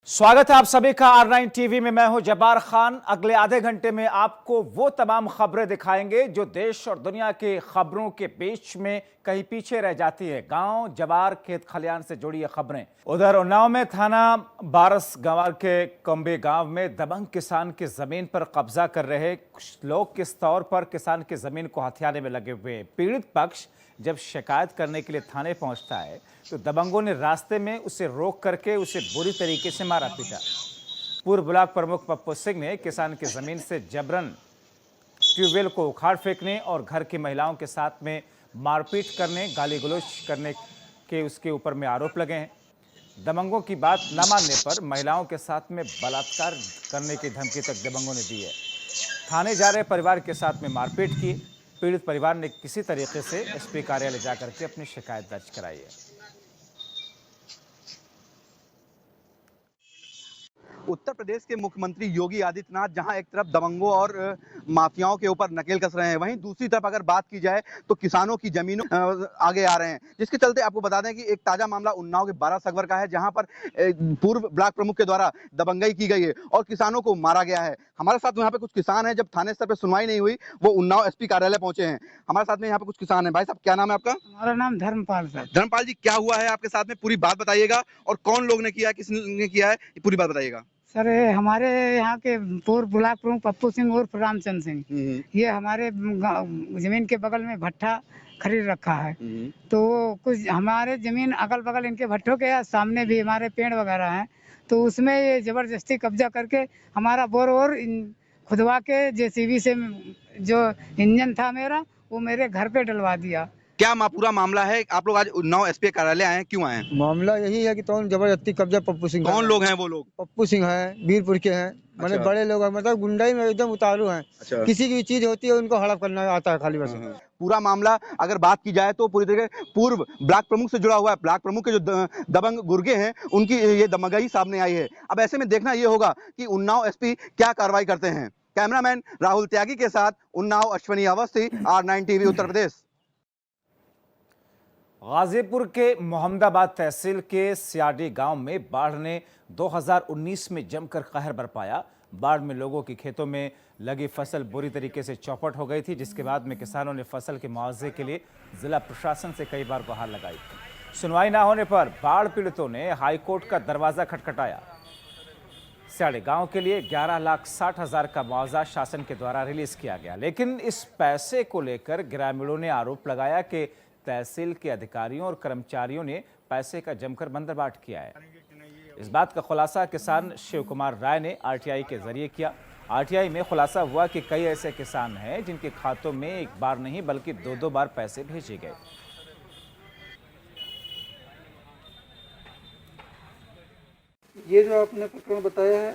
स्वागत है आप सभी का R9 टीवी में। मैं हूं जब्बार खान। अगले आधे घंटे में आपको वो तमाम खबरें दिखाएंगे जो देश और दुनिया की खबरों के बीच में कहीं पीछे रह जाती है। गांव जवार खेत खलियान से जुड़ी ये खबरें। उधर उन्नाव में थाना बारस गंवार के कंबे गांव में दबंग किसान की जमीन पर कब्जा कर रहे कुछ लोग किस तौर पर किसान की जमीन को हथियाने में लगे हुए। पीड़ित पक्ष जब शिकायत करने के लिए थाने पहुंचता है तो दबंगों ने रास्ते में उसे रोक करके उसे बुरी तरीके से मारा पीटा। पूर्व ब्लॉक प्रमुख पप्पू सिंह ने किसान की जमीन से जबरन ट्यूबवेल को उखाड़ फेंकने और घर की महिलाओं के साथ में मारपीट करने, गाली गलौज करने के उसके ऊपर में आरोप लगे हैं। दबंगों की बात न मानने पर महिलाओं के साथ में बलात्कार करने की धमकी तक दबंगों ने दी है। थाने जा रहे परिवार के साथ में मारपीट की। पीड़ित परिवार ने किसी तरीके से एसपी कार्यालय जाकर के अपनी शिकायत दर्ज कराई है। उत्तर प्रदेश के मुख्यमंत्री योगी आदित्यनाथ जहां एक तरफ दबंगों और माफियाओं के ऊपर नकेल कस रहे हैं, वहीं दूसरी तरफ अगर बात की जाए तो किसानों की जमीनों आगे आ रहे हैं, जिसके चलते आपको बता दें कि एक ताजा मामला उन्नाव के 12 सगवर का है, जहां पर पूर्व ब्लॉक प्रमुख के द्वारा दबंगई की गई है और किसानों को मारा गया है। हमारे साथ यहाँ पे कुछ किसान हैं, जब थाने स्तर पर सुनवाई नहीं हुई वो उन्नाव एसपी कार्यालय पहुंचे हैं। हमारे साथ में यहाँ पे कुछ किसान हैं। भाई साहब, क्या नाम है आपका? हमारा नाम धर्मपाल सर। धर्मपाल जी, क्या हुआ है आपके साथ में? पूरी बात बताइएगा और कौन लोग ने किया, किसने किया है, ये पूरी बात बताइएगा। सर हमारे यहाँ के पूर्व ब्लॉक प्रमुख पप्पू सिंह उर्फ रामचंद्र सिंह, ये हमारे जमीन के बगल में भट्ठा खरीद रखा है। तो कुछ हमारे जमीन अगल बगल इनके भट्ठों के सामने भी हमारे पेड़ वगैरह हैं, तो उसमें ये जबरदस्ती कब्जा करके हमारा बोर और खुदवा के जेसीबी से जो इंजन था मेरा वो मेरे घर पे डलवा दिया। क्या पूरा मामला है? आप लोग आज उन्नाव एसपी कार्यालय आए हैं, क्यों आए हैं? मामला यही है कि तो जबरदस्ती कब्जा पप्पू सिंह का कौन लोग हैं वो लोग? पप्पू सिंह है, वीरपुर के हैं, मतलब अच्छा। बड़े लोग हैं, मतलब गुंडाई में एकदम उतारू हैं। अच्छा। किसी की भी चीज होती है उनको हड़प करना आता है खाली बस। पूरा मामला अगर बात की जाए तो पूरी तरह पूर्व ब्लॉक प्रमुख से जुड़ा हुआ है। ब्लॉक प्रमुख के जो दबंग गुर्गे हैं उनकी ये दमगई सामने आई है। अब ऐसे में देखना ये होगा कि उन्नाव एसपी क्या कार्रवाई करते हैं। कैमरामैन राहुल त्यागी के साथ उन्नाव अश्वनी अवस्थी, R9 टीवी उत्तर प्रदेश। गाजीपुर के मोहम्मदाबाद तहसील के सियाडी गांव में बाढ़ ने 2019 में जमकर कहर बरपाया। बाढ़ में लोगों के खेतों में लगी फसल बुरी तरीके से चौपट हो गई थी, जिसके बाद में किसानों ने फसल के मुआवजे के लिए जिला प्रशासन से कई बार गुहार लगाई। सुनवाई न होने पर बाढ़ पीड़ितों ने हाईकोर्ट का दरवाजा खटखटाया। सियाड़ी गांव के लिए 11,60,000 का मुआवजा शासन के द्वारा रिलीज किया गया, लेकिन इस पैसे को लेकर ग्रामीणों ने आरोप लगाया कि तहसील के अधिकारियों और कर्मचारियों ने पैसे का जमकर बंदरबाट किया है। इस बात का खुलासा किसान शिव कुमार राय ने आरटीआई के जरिए किया। आरटीआई में खुलासा हुआ कि कई ऐसे किसान हैं जिनके खातों में एक बार नहीं बल्कि दो बार पैसे भेजे गए। ये जो आपने प्रकरण बताया है,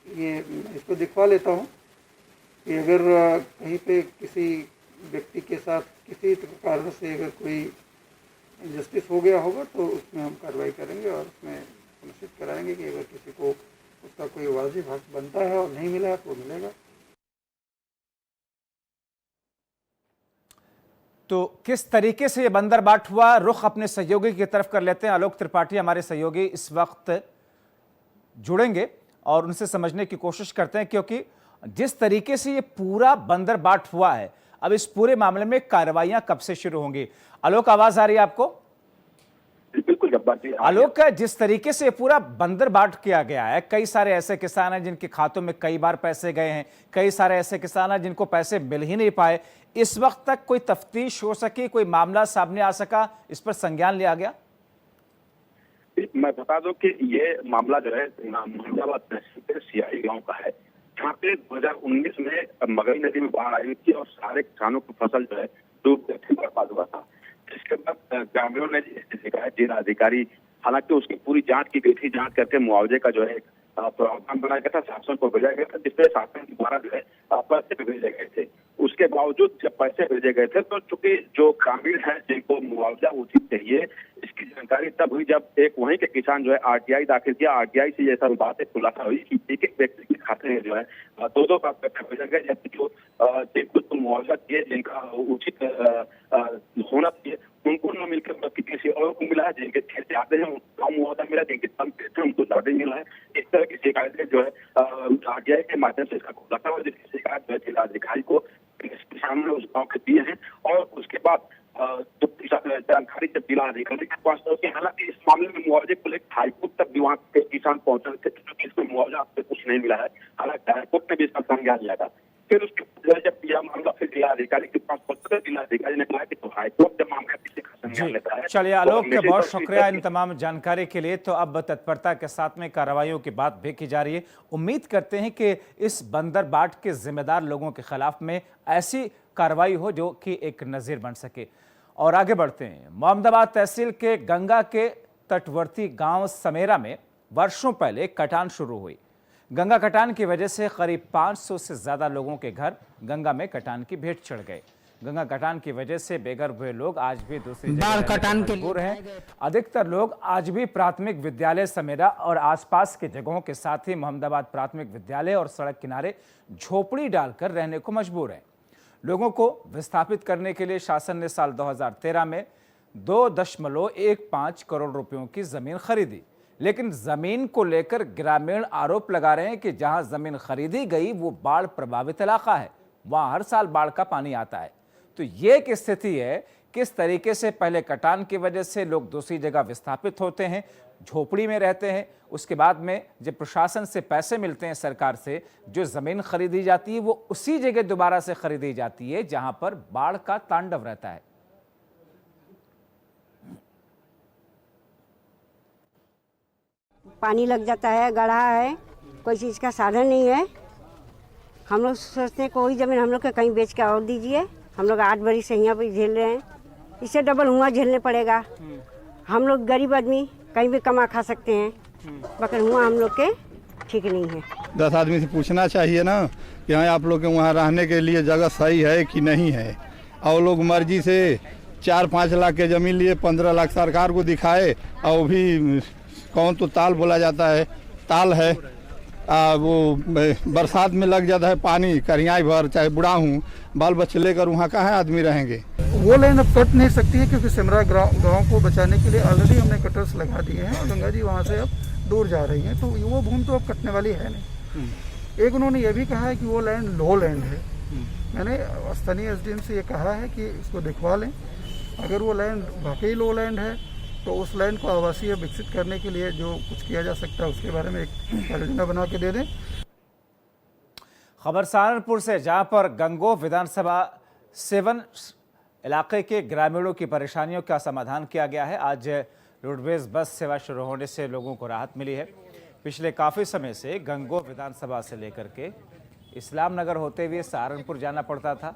ये इसको दिखवा लेता हूँ कि अगर कहीं पे किसी व्यक्ति के साथ किसी कारण से अगर कोई इंजस्टिस हो गया होगा तो उसमें हम कार्रवाई करेंगे और उसमें सुनिश्चित कराएंगे कि अगर किसी को उसका कोई वाजिब हक बनता है और नहीं मिला तो मिलेगा। तो किस तरीके से ये बंदरबाट हुआ, रुख अपने सहयोगी की तरफ कर लेते हैं। आलोक त्रिपाठी हमारे सहयोगी इस वक्त जुड़ेंगे और उनसे समझने की कोशिश करते हैं, क्योंकि जिस तरीके से ये पूरा बंदरबाट हुआ है, अब इस पूरे मामले में कार्रवाइयां कब से शुरू होंगी? आलोक, आवाज आ रही है आपको? बिल्कुल जब्बार जी। आलोक, जिस तरीके से पूरा बंदरबाट किया गया है, कई सारे ऐसे किसान हैं जिनके खातों में कई बार पैसे गए हैं, कई सारे ऐसे किसान हैं जिनको पैसे मिल ही नहीं पाए। इस वक्त तक कोई तफ्तीश हो सकी, कोई मामला सामने आ सका, इस पर संज्ञान लिया गया? मैं बता दूं कि ये मामला जो है मोहम्मदाबाद तहसील के सियाड़ी गांव का है, जहाँ पे 2019 में मगई नदी में बाढ़ आई थी और सारे किसानों की फसल जो है डूब गई, बर्बाद हुआ था। इसके बाद ग्रामीणों ने देखा है, जिला अधिकारी, हालांकि उसकी पूरी जांच की गई थी, जांच करके मुआवजे का जो है प्रावधान बनाया गया था, शासन को भेजा गया था, जिसपे शासन द्वारा जो है पैसे भेजे गए थे। उसके बावजूद जब पैसे भेजे गए थे तो चूंकि जो ग्रामीण है जिनको मुआवजा उचित चाहिए, इसकी जानकारी तब हुई जब एक वहीं के किसान जो है आरटीआई दाखिल किया। आरटीआई से जैसा बात खुलासा हुई कि एक एक व्यक्ति के खाते में जो है दो बार पैसा भेजा गया, जबकि जो जिनको मुआवजा दिए, जिनका उचित होना चाहिए, उनको न मिलकर किसी और को मिला है। जिनके खेत आते हैं उनको मुआवजा मिला, जिनके कम खेत है उनको ज्यादा मिला है। तरह की शिकायतें जो है आरटीआई के माध्यम से इसका खुलासा हुआ, जिसकी शिकायत जो है जिलाधिकारी को किसानों ने उस गाँव के दिए हैं और उसके बाद जानकारी जब जिला अधिकारी के पास पहुंची, हालांकि इस मामले में मुआवजे को लेकर हाईकोर्ट तक भी वहाँ के किसान पहुंचे थे, क्योंकि इसको मुआवजा आपसे कुछ नहीं मिला है। हालांकि हाईकोर्ट ने भी इसका संज्ञान लिया था। फिर उसके जब यह मामला फिर जिला अधिकारी के पास पहुंचा, जिला अधिकारी ने कहा कि तो हाईकोर्ट जब मामला किसी का संज्ञान लेता है। चलिए आलोक, बहुत शुक्रिया इन तमाम जानकारी के लिए। तो अब तत्परता के साथ में कार्रवाइयों की बात भी की जा रही है। उम्मीद करते हैं कि इस बंदर बाट के जिम्मेदार लोगों के खिलाफ में ऐसी कार्रवाई हो जो कि एक नज़ीर बन सके। और आगे बढ़ते हैं। मोहम्मदाबाद तहसील के गंगा के तटवर्ती गांव समेरा में वर्षों पहले कटान शुरू हुई। गंगा कटान की वजह से करीब 500 से ज़्यादा लोगों के घर गंगा में कटान की भेंट चढ़ गए। गंगा कटान की वजह से बेघर हुए लोग आज भी दूसरी जगह कटान के मजबूर हैं। अधिकतर लोग आज भी प्राथमिक विद्यालय समेरा और आसपास के जगहों के साथ ही मोहम्मदाबाद प्राथमिक विद्यालय और सड़क किनारे झोपड़ी डालकर रहने को मजबूर हैं। लोगों को विस्थापित करने के लिए शासन ने साल 2013 में 2.15 करोड़ रुपयों की जमीन खरीदी, लेकिन जमीन को लेकर ग्रामीण आरोप लगा रहे हैं कि जहां जमीन खरीदी गई वो बाढ़ प्रभावित इलाका है, वहां हर साल बाढ़ का पानी आता है। तो ये एक स्थिति है, किस तरीके से पहले कटान की वजह से लोग दूसरी जगह विस्थापित होते हैं, झोपड़ी में रहते हैं, उसके बाद में जब प्रशासन से पैसे मिलते हैं सरकार से, जो ज़मीन खरीदी जाती है वो उसी जगह दोबारा से खरीदी जाती है जहां पर बाढ़ का तांडव रहता है। पानी लग जाता है, गड्ढा है, कोई चीज़ का साधन नहीं है। हम लोग सोचते हैं कोई ज़मीन हम लोग के कहीं बेच के और दीजिए। हम लोग 8 बरी से यहाँ पे झेल रहे हैं, इससे डबल हुआ झेलने पड़ेगा। हम लोग गरीब आदमी कहीं भी कमा खा सकते हैं, मगर हुआ हम लोग के ठीक नहीं है। 10 आदमी से पूछना चाहिए ना कि हाँ आप लोग के वहाँ रहने के लिए जगह सही है कि नहीं है। और लोग मर्जी से 4-5 लाख के ज़मीन लिए 15 लाख सरकार को दिखाए, और भी कौन तो ताल बोला जाता है, ताल है, वो बरसात में लग जाता है पानी करियाई भर, चाहे बुढ़ा हूँ, बाल बच्चे लेकर वहाँ कहाँ आदमी रहेंगे। वो लाइन अब कट नहीं सकती है, क्योंकि सिमरा गांव को बचाने के लिए ऑलरेडी हमने कटर्स लगा दिए हैं और गंगा जी वहाँ से अब दूर जा रही हैं, तो वो भूमि तो अब कटने वाली है नहीं। एक उन्होंने ये भी कहा है कि वो लैंड लो लैंड है। मैंने स्थानीय एसडीएम से ये कहा है कि इसको दिखवा लें, अगर वो लैंड वाकई लो लैंड है तो उस लैंड को आवासीय विकसित करने के लिए जो कुछ किया जा सकता है उसके बारे में एक योजना बना के दे दें। खबर सहारनपुर से, जहां पर गंगोह विधानसभा 7 इलाके के ग्रामीणों की परेशानियों का समाधान किया गया है। आज रोडवेज बस सेवा शुरू होने से लोगों को राहत मिली है। पिछले काफ़ी समय से गंगोह विधानसभा से लेकर के इस्लाम नगर होते हुए सहारनपुर जाना पड़ता था,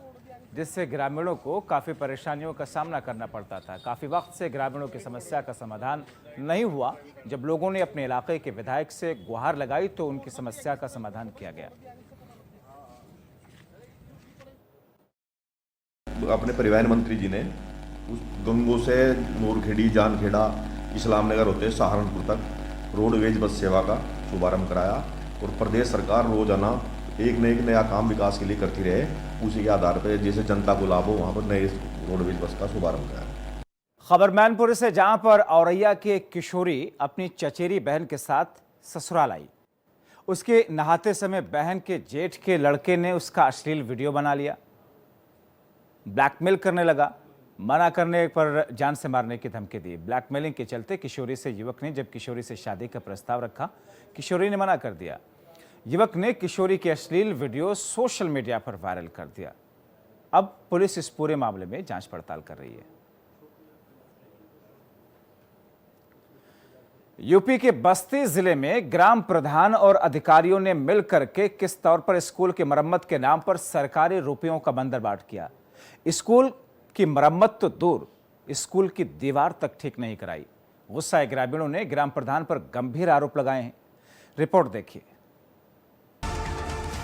जिससे ग्रामीणों को काफ़ी परेशानियों का सामना करना पड़ता था। काफ़ी वक्त से ग्रामीणों की समस्या का समाधान नहीं हुआ। जब लोगों ने अपने इलाके के विधायक से गुहार लगाई तो उनकी समस्या का समाधान किया गया। अपने परिवहन मंत्री जी ने उस गंगोह से नूरखेड़ी, जानखेड़ा, इस्लाम नगर होते सहारनपुर तक रोडवेज बस सेवा का शुभारंभ कराया, और प्रदेश सरकार रोजाना एक न एक नया काम विकास के लिए करती रहे, उसी के आधार पर जैसे जनता को लाभ हो वहाँ पर नए रोडवेज बस का शुभारंभ कराया। खबर मैनपुर से, जहां पर औरैया की एक किशोरी अपनी चचेरी बहन के साथ ससुराल आई। उसके नहाते समय बहन के जेठ के लड़के ने उसका अश्लील वीडियो बना लिया, ब्लैकमेल करने लगा, मना करने पर जान से मारने की धमकी दी। ब्लैकमेलिंग के चलते किशोरी से युवक ने जब किशोरी से शादी का प्रस्ताव रखा, किशोरी ने मना कर दिया। युवक ने किशोरी के अश्लील वीडियो सोशल मीडिया पर वायरल कर दिया। अब पुलिस इस पूरे मामले में जांच पड़ताल कर रही है। यूपी के बस्ती जिले में ग्राम प्रधान और अधिकारियों ने मिलकर के किस तौर पर स्कूल की मरम्मत के नाम पर सरकारी रुपयों का बंदरबाट किया। स्कूल की मरम्मत तो दूर, स्कूल की दीवार तक ठीक नहीं कराई। गुस्साए ग्रामीणों ने ग्राम प्रधान पर गंभीर आरोप लगाए हैं। रिपोर्ट देखिए।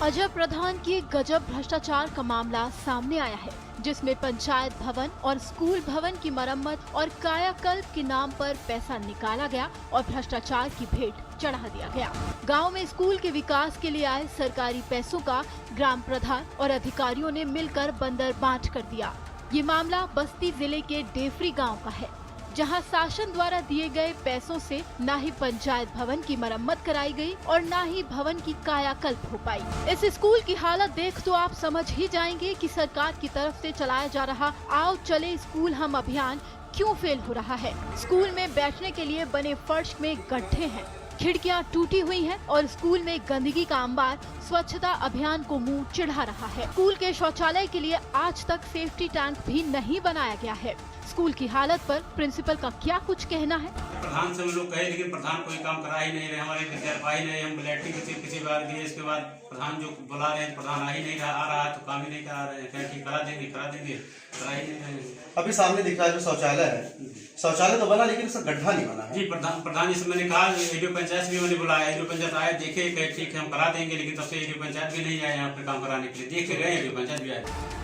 अजय प्रधान की गजब भ्रष्टाचार का मामला सामने आया है, जिसमें पंचायत भवन और स्कूल भवन की मरम्मत और कायाकल्प के नाम पर पैसा निकाला गया और भ्रष्टाचार की भेंट चढ़ा दिया गया। गांव में स्कूल के विकास के लिए आए सरकारी पैसों का ग्राम प्रधान और अधिकारियों ने मिलकर बंदरबाट कर दिया। ये मामला बस्ती जिले के डेफरी गांव का है। जहां शासन द्वारा दिए गए पैसों से न ही पंचायत भवन की मरम्मत कराई गई और न ही भवन की कायाकल्प हो पाई। इस स्कूल की हालत देख तो आप समझ ही जाएंगे कि सरकार की तरफ से चलाया जा रहा आओ चले स्कूल हम अभियान क्यों फेल हो रहा है। स्कूल में बैठने के लिए बने फर्श में गड्ढे हैं, खिड़कियां टूटी हुई हैं और स्कूल में गंदगी का अंबार स्वच्छता अभियान को मुंह चिढ़ा रहा है। स्कूल के शौचालय के लिए आज तक सेफ्टी टैंक भी नहीं बनाया गया है। स्कूल की हालत पर प्रिंसिपल का क्या कुछ कहना है? प्रधान से हम लोग कहे, लेकिन प्रधान कोई काम करा ही नहीं रहे, हमारे विद्यार्थी ही नहीं। हम लैट्रिन किसी बार दिए, इसके बाद प्रधान जो बुला रहे हैं प्रधान आ ही नहीं आ रहा है, तो काम ही नहीं करा रहे हैं। कहें कि करा देंगे करा ही नहीं रहे। अभी सामने दिख रहा है जो शौचालय है, शौचालय तो बना लेकिन उसका गड्ढा नहीं बना है। जी प्रधान जी से मैंने कहा, एडीओ पंचायत भी मैंने बुलाया, एडीओ पंचायत आए देखे, कहे ठीक है हम करा देंगे, लेकिन तब से एडीओ पंचायत भी नहीं आए यहाँ पे काम कराने के लिए। देख के गए, एडीओ पंचायत भी आए।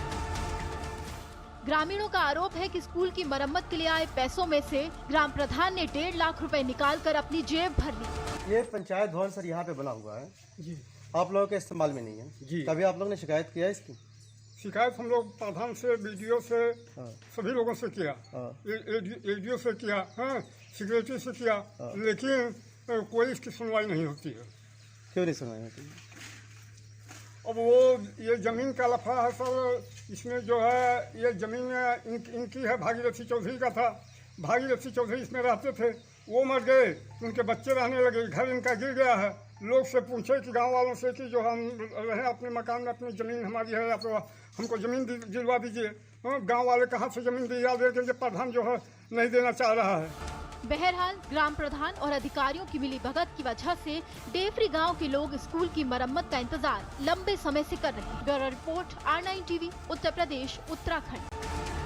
ग्रामीणों का आरोप है कि स्कूल की मरम्मत के लिए आए पैसों में से ग्राम प्रधान ने 1.5 लाख रुपए निकालकर अपनी जेब भर ली। ये पंचायत भवन सर यहाँ पे बना हुआ है जी, आप लोगों के इस्तेमाल में नहीं है जी। कभी आप लोगों ने शिकायत किया है इसकी? शिकायत हम लोग प्रधान से, बीडीओ से, सभी लोगों से किया, एडीओ से किया, सेक्रेटरी से किया, लेकिन कोई इसकी सुनवाई नहीं होती है। क्यों नहीं सुनवाई होती? अब वो ये जमीन का लफड़ा है सर, इसमें जो है ये जमीन इनकी है, भागीरथी चौधरी का था। भागीरथी चौधरी इसमें रहते थे, वो मर गए, उनके बच्चे रहने लगे, घर इनका गिर गया है। लोग से पूछे कि गांव वालों से कि जो हम रहे अपने मकान में, अपनी ज़मीन हमारी है, या तो हमको ज़मीन दिलवा दीजिए। गांव वाले कहाँ से ज़मीन दिलवा देंगे, प्रधान जो है नहीं देना चाह रहा है। बहरहाल ग्राम प्रधान और अधिकारियों की मिलीभगत की वजह से डेफरी गांव के लोग स्कूल की मरम्मत का इंतजार लंबे समय से कर रहे हैं। Bureau report R9 TV, Uttar Pradesh, Uttarakhand.